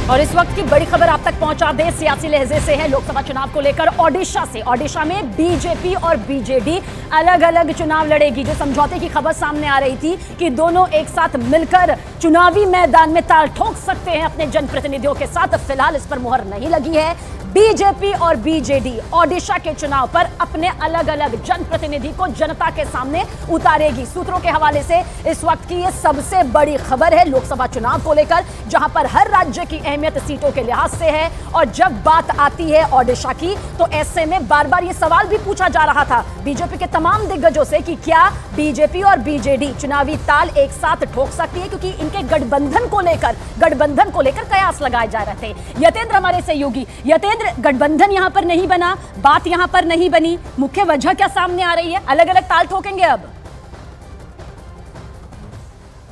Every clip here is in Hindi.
और इस वक्त की बड़ी खबर आप तक पहुंचा दे सियासी लहजे से है लोकसभा चुनाव को लेकर ओडिशा से। ओडिशा में बीजेपी और बीजेडी अलग अलग चुनाव लड़ेगी। जो समझौते की खबर सामने आ रही थी कि दोनों एक साथ मिलकर चुनावी मैदान में ताल ठोक सकते हैं अपने जनप्रतिनिधियों के साथ, फिलहाल इस पर मुहर नहीं लगी है। बीजेपी और बीजेडी ओडिशा के चुनाव पर अपने अलग अलग जनप्रतिनिधि को जनता के सामने उतारेगी। सूत्रों के हवाले से इस वक्त की यह सबसे बड़ी खबर है लोकसभा चुनाव को लेकर, जहां पर हर राज्य की अहमियत सीटों के लिहाज से है। और जब बात आती है ओडिशा की तो ऐसे में बार बार यह सवाल भी पूछा जा रहा था बीजेपी के तमाम दिग्गजों से कि क्या बीजेपी और बीजेडी चुनावी ताल एक साथ ठोक सकती है, क्योंकि इनके गठबंधन को लेकर कयास लगाए जा रहे थे। यतेंद्र हमारे सहयोगी। यतेंद्र, गठबंधन यहां पर नहीं बना, बात यहां पर नहीं बनी, मुख्य वजह क्या सामने आ रही है? अलग अलग ताल ठोकेंगे अब।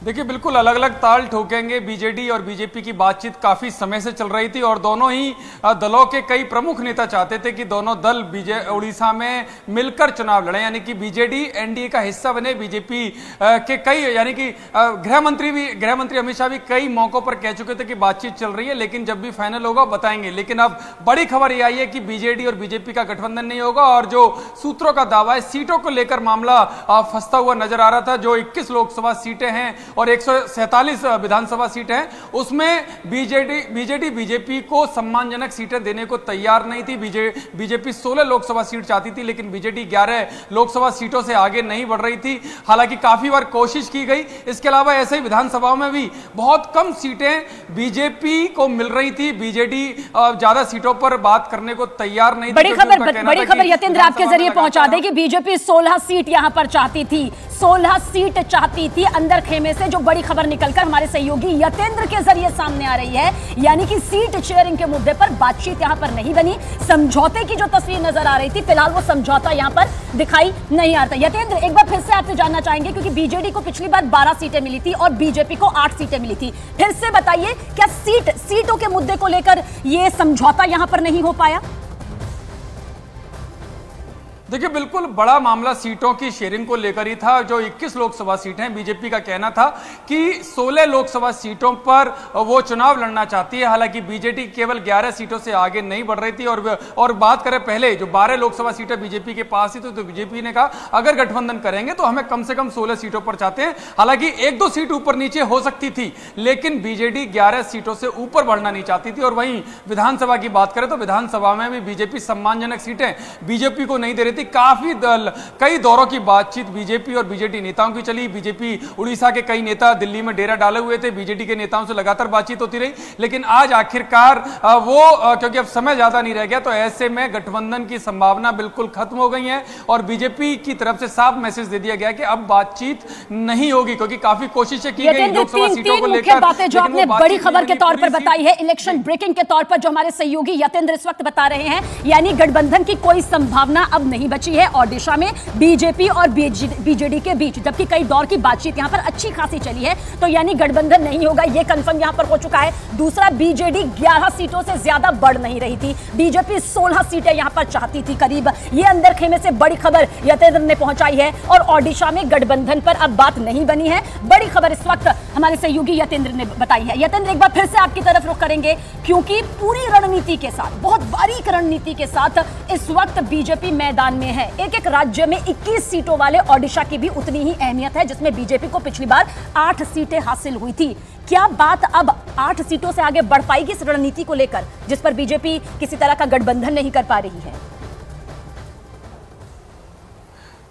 देखिए, बिल्कुल अलग अलग ताल ठोकेंगे। बीजेडी और बीजेपी की बातचीत काफी समय से चल रही थी और दोनों ही दलों के कई प्रमुख नेता चाहते थे कि दोनों दल उड़ीसा में मिलकर चुनाव लड़ें, यानी कि बीजेडी एनडीए का हिस्सा बने। बीजेपी के कई, यानी कि गृह मंत्री अमित शाह भी कई मौकों पर कह चुके थे कि बातचीत चल रही है, लेकिन जब भी फाइनल होगा बताएंगे। लेकिन अब बड़ी खबर यह आई है कि बीजेडी और बीजेपी का गठबंधन नहीं होगा और जो सूत्रों का दावा है, सीटों को लेकर मामला फंसता हुआ नजर आ रहा था। जो 21 लोकसभा सीटें हैं और 147 विधानसभा सीटें हैं, उसमें बीजेडी बीजेपी को सम्मानजनक सीटें देने को तैयार नहीं थी। बीजेपी 16 लोकसभा सीट चाहती थी, लेकिन बीजेडी 11 लोकसभा सीटों से आगे नहीं बढ़ रही थी। हालांकि काफी बार कोशिश की गई। इसके अलावा ऐसे ही विधानसभाओं में भी बहुत कम सीटें बीजेपी को मिल रही थी। बीजेडी ज्यादा सीटों पर बात करने को तैयार नहीं थी। बड़ी खबर यतेंद्र आपके जरिए पहुंचा दे कि बीजेपी 16 सीट यहां पर चाहती थी, 16 सीट चाहती थी। अंदर खेमे से जो बड़ी खबर निकलकर हमारे सहयोगी यतेंद्र के जरिए सामने आ रही है, यानी कि सीट शेयरिंग के मुद्दे पर बातचीत यहां पर नहीं बनी। समझौते की जो तस्वीर नजर आ रही थी, फिलहाल वो समझौता यहां पर दिखाई नहीं आता। यतेंद्र, एक बार फिर से आपसे जानना चाहेंगे, क्योंकि बीजेडी को पिछली बार 12 सीटें मिली थी और बीजेपी को 8 सीटें मिली थी। फिर से बताइए, क्या सीटों के मुद्दे को लेकर यह समझौता यहां पर नहीं हो पाया? देखिए, बिल्कुल बड़ा मामला सीटों की शेयरिंग को लेकर ही था। जो 21 लोकसभा सीटें, बीजेपी का कहना था कि 16 लोकसभा सीटों पर वो चुनाव लड़ना चाहती है। हालांकि बीजेडी केवल 11 सीटों से आगे नहीं बढ़ रही थी। और बात करें पहले जो 12 लोकसभा सीटें बीजेपी के पास थी, तो बीजेपी ने कहा अगर गठबंधन करेंगे तो हमें कम से कम 16 सीटों पर चाहते हैं। हालांकि 1-2 सीट ऊपर नीचे हो सकती थी, लेकिन बीजेडी 11 सीटों से ऊपर बढ़ना नहीं चाहती थी। और वहीं विधानसभा की बात करें तो विधानसभा में भी बीजेपी सम्मानजनक सीटें बीजेपी को नहीं दे रही थी। कई दौरों की बातचीत बीजेपी और बीजेडी नेताओं की चली। बीजेपी उड़ीसा के कई नेता दिल्ली में डेरा डाले हुए थे, बीजेडी के नेताओं से लगातार बातचीत होती रही। लेकिन आज आखिरकार क्योंकि अब समय ज्यादा नहीं रह गया, तो ऐसे में गठबंधन की संभावना बिल्कुल खत्म हो गई है और बीजेपी की तरफ से साफ मैसेज दे दिया गया कि अब बातचीत नहीं होगी, क्योंकि काफी कोशिशें की गई लोकसभा सीटों को लेकर। बातें जो आपने बड़ी खबर के तौर पर बताई है, इलेक्शन ब्रेकिंग के तौर पर जो हमारे सहयोगी यतेंद्र इस वक्त बता रहे हैं, यानी गठबंधन की कोई संभावना अब नहीं बची है ओडिशा में बीजेपी और बीजेडी के बीच। जबकि कई दौर की बातचीत यहां पर अच्छी खासी चली है, तो यानी गठबंधन नहीं होगा, यह कंफर्म यहां पर हो चुका है। दूसरा, बीजेडी 11 सीटों से ज्यादा बढ़ नहीं रही थी, बीजेपी 16 सीटें यहां पर चाहती थी करीब। यह अंदर खेमे से बड़ी खबर यतेंद्र ने पहुंचाई है और ओडिशा में गठबंधन पर अब बात नहीं बनी है। बड़ी खबर इस वक्त हमारे सहयोगी यतेंद्र ने बताई है। यतेंद्र, एक बार फिर से आपकी तरफ रुख करेंगे, क्योंकि पूरी रणनीति के साथ, बहुत बारीक रणनीति के साथ इस वक्त बीजेपी मैदान में है। एक राज्य में 21 सीटों वाले ओडिशा की भी उतनी ही अहमियत है, जिसमें बीजेपी को पिछली बार 8 सीटें हासिल हुई थी। क्या बात अब 8 सीटों से आगे बढ़ पाएगी इस रणनीति को लेकर, जिस पर बीजेपी किसी तरह का गठबंधन नहीं कर पा रही है?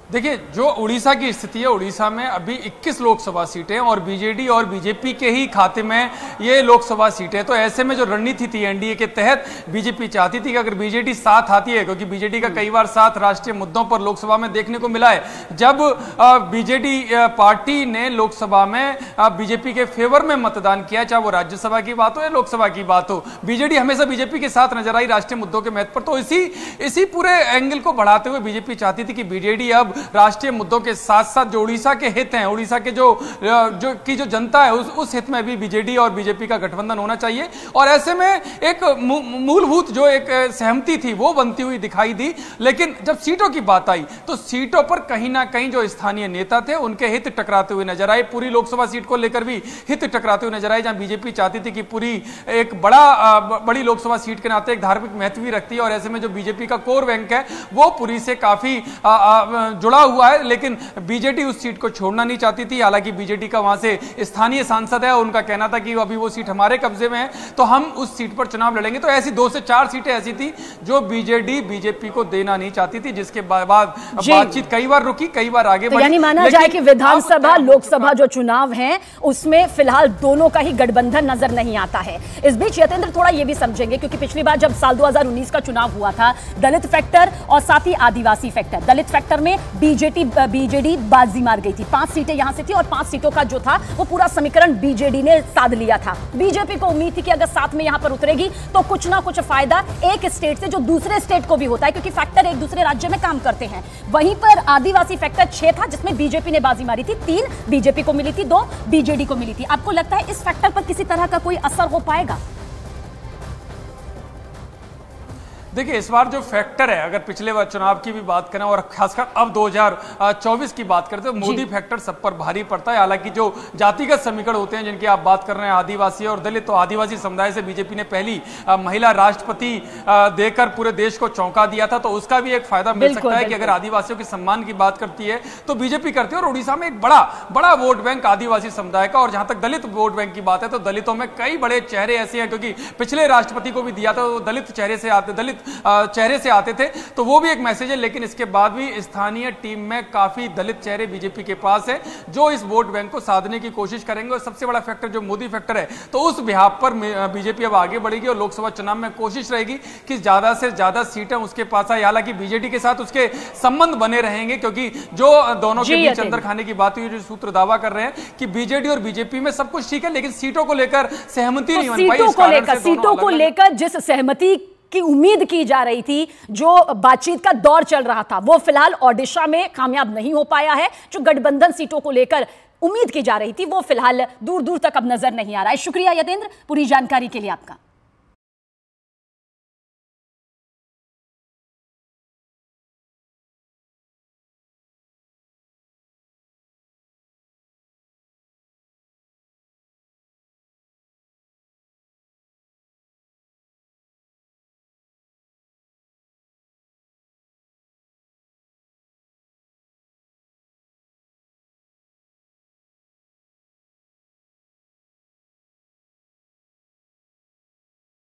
देखिए, जो उड़ीसा की स्थिति है, उड़ीसा में अभी 21 लोकसभा सीटें और बीजेडी और बीजेपी के ही खाते में ये लोकसभा सीटें। तो ऐसे में जो रणनीति थी एनडीए के तहत, बीजेपी चाहती थी कि अगर बीजेडी साथ आती है, क्योंकि बीजेडी का कई बार साथ राष्ट्रीय मुद्दों पर लोकसभा में देखने को मिला है। जब बीजेडी पार्टी ने लोकसभा में बीजेपी के फेवर में मतदान किया, चाहे वो राज्यसभा की बात हो या लोकसभा की बात हो, बीजेडी हमेशा बीजेपी के साथ नजर आई राष्ट्रीय मुद्दों के महत्व पर। तो इसी पूरे एंगल को बढ़ाते हुए बीजेपी चाहती थी कि बीजेडी अब राष्ट्रीय मुद्दों के साथ साथ जो उड़ीसा के हित हैं, उड़ीसा के जो जनता है उस हित में भी बीजेडी और बीजेपी का गठबंधन होना चाहिए। और ऐसे में एक मूलभूत जो एक सहमति थी वो बनती हुई दिखाई दी। लेकिन जब सीटों की बात आई तो सीटों पर कहीं ना कहीं जो स्थानीय नेता थे उनके हित टकराते हुए नजर आए। पूरी लोकसभा सीट को लेकर भी हित टकराते हुए नजर आए, जहां बीजेपी चाहती थी कि पूरी एक बड़ी लोकसभा सीट के नाते एक धार्मिक महत्व भी रखती है और ऐसे में जो बीजेपी का कोर बैंक है वो पुरी से काफी जुड़ा हुआ है। लेकिन बीजेडी उस सीट को छोड़ना नहीं चाहती थी। हालांकि बीजेडी का वहां से स्थानीय सांसद है, उनका कहना था कि अभी वो सीट हमारे कब्जे में है तो हम उस सीट पर चुनाव लड़ेंगे। तो ऐसी 2 से 4 सीटें ऐसी थी जो बीजेडी बीजेपी को देना नहीं चाहती थी, जिसके बाद बातचीत कई बार रुकी, कई बार आगे बढ़ी। यानी माना जाए कि विधानसभा लोकसभा जो चुनाव हैं उसमें फिलहाल दोनों का ही गठबंधन नजर नहीं आता है। इस बीच यतेंद्र थोड़ा यह भी समझेंगे क्योंकि पिछली बार जब साल 2019 का चुनाव हुआ था दलित फैक्टर और साथ ही आदिवासी फैक्टर, दलित फैक्टर में बीजेडी बाजी मार गई थी। 5 सीटें यहां से थी और 5 सीटों का जो था वो पूरा समीकरण बीजेडी ने साध लिया था। बीजेपी को उम्मीद थी कि अगर साथ में यहां पर उतरेगी तो कुछ ना कुछ फायदा एक स्टेट से जो दूसरे स्टेट को भी होता है, क्योंकि फैक्टर एक दूसरे राज्य में काम करते हैं। वहीं पर आदिवासी फैक्टर 6 था जिसमें बीजेपी ने बाजी मारी थी, 3 बीजेपी को मिली थी, 2 बीजेडी को मिली थी। आपको लगता है इस फैक्टर पर किसी तरह का कोई असर हो पाएगा? देखिए, इस बार जो फैक्टर है, अगर पिछले बार चुनाव की भी बात करें और खासकर अब 2024 की बात करते हैं तो मोदी फैक्टर सब पर भारी पड़ता है। हालांकि जो जातिगत समीकरण होते हैं जिनकी आप बात कर रहे हैं, आदिवासी और दलित, तो आदिवासी समुदाय से बीजेपी ने पहली महिला राष्ट्रपति देकर पूरे देश को चौंका दिया था, तो उसका भी एक फायदा मिल सकता है कि अगर आदिवासियों के सम्मान की बात करती है तो बीजेपी करती है। और उड़ीसा में एक बड़ा वोट बैंक आदिवासी समुदाय का, और जहां तक दलित वोट बैंक की बात है तो दलितों में कई बड़े चेहरे ऐसे हैं, क्योंकि पिछले राष्ट्रपति को भी दिया था, दलित चेहरे से आते थे, तो वो भी एक मैसेज है। लेकिन इसके बाद भी स्थानीय टीम में काफी दलित चेहरे बीजेपी के पास है जो इस वोट बैंक को साधने की कोशिश करेंगे। और सबसे बड़ा फैक्टर जो मोदी फैक्टर है, तो उस बिहाफ पर बीजेपी अब आगे बढ़ेगी और लोकसभा चुनाव में कोशिश रहेगी कि ज्यादा से ज्यादा सीटें उसके पास आए। हालांकि बीजेडी के साथ उसके संबंध बने रहेंगे, क्योंकि जो दोनों के बीच अंदर खाने की बात हुई, जो सूत्र दावा कर रहे हैं कि बीजेडी और बीजेपी में सब कुछ ठीक है लेकिन सीटों को लेकर सहमति नहीं बन पाई। सीटों को लेकर जिस सहमति की उम्मीद की जा रही थी, जो बातचीत का दौर चल रहा था, वो फिलहाल ओडिशा में कामयाब नहीं हो पाया है। जो गठबंधन सीटों को लेकर उम्मीद की जा रही थी वो फिलहाल दूर दूर तक अब नजर नहीं आ रहा है। शुक्रिया यतेंद्र पूरी जानकारी के लिए आपका।